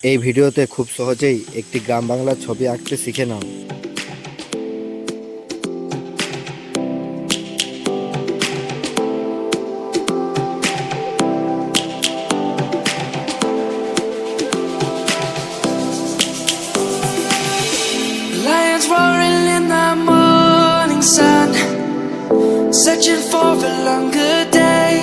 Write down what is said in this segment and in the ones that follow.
এই ভিডিওতে খুব সহজেই একটি গ্রাম বাংলার ছবি আঁকতে শিখে নাও। Lions roaring in the morning sun, searching for a longer day.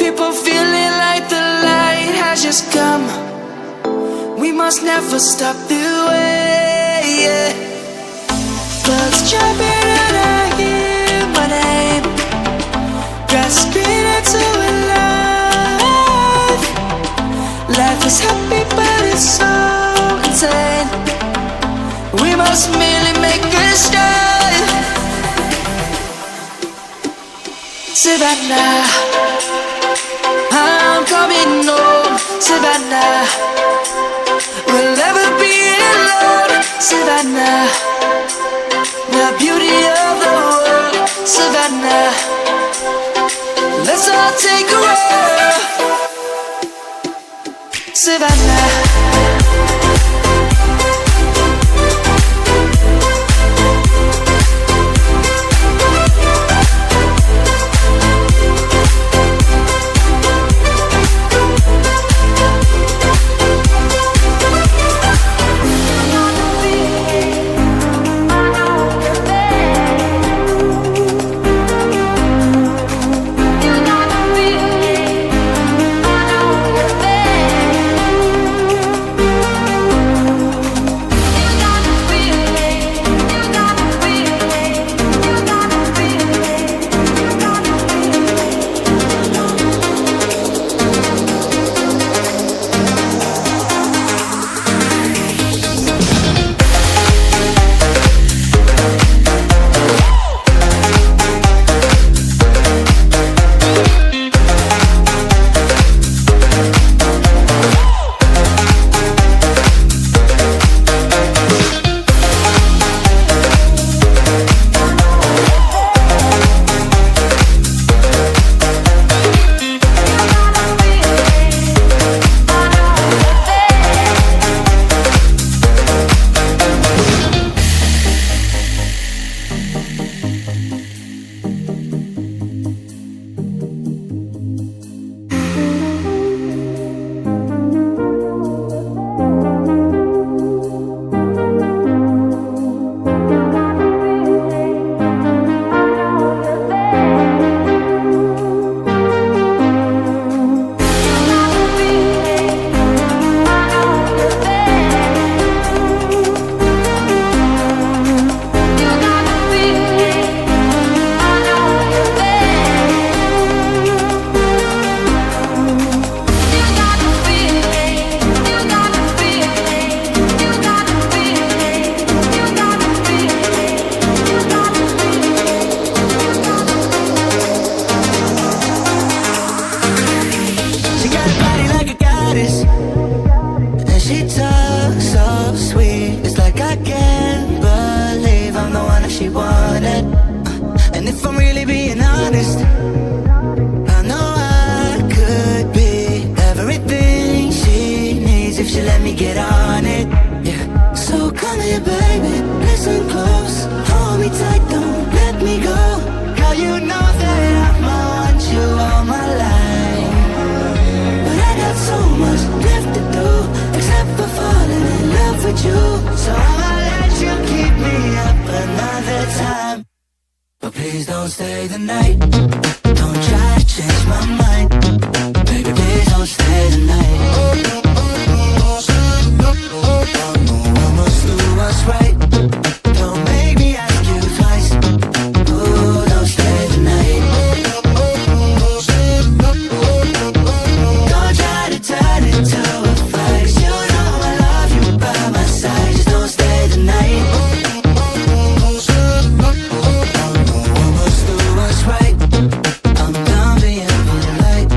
People feeling like the light has just come. We must never stop the way. Yeah. Birds jumping and I hear my name, grasping into a life. Life is happy but it's so insane. We must merely make a start. Savannah, I'm coming home. Savannah, we'll never be alone. Savannah, the beauty of the world. Savannah, let's all take a walk. Savannah. She wanted, and if I'm really being honest, I know I could be everything she needs if she let me get on it. Yeah. So come here, baby, listen close, hold me tight, don't let me go. Girl, you know that I'ma want you all my life, but I got so much left to do, except for falling in love with you. So I'ma let you keep me up another time, but please don't stay the night. Don't try to change my mind, baby, please don't stay the night. I must do what's right. Don't make me ask you twice. Oh, don't stay the night. Don't try to turn it to a fight. You know I love you by my side. Just don't stay the night. I must do what's right. I'm done being polite.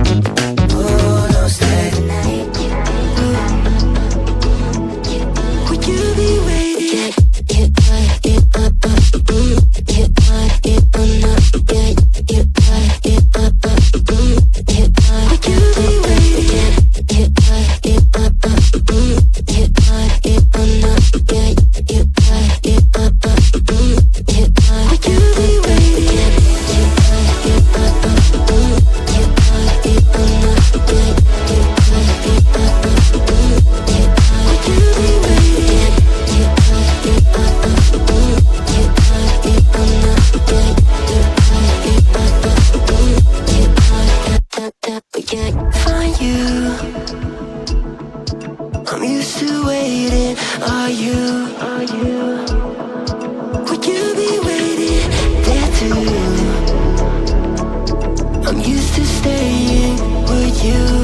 I'm used to waiting. Are you? Would you be waiting there too? I'm used to staying. Would you?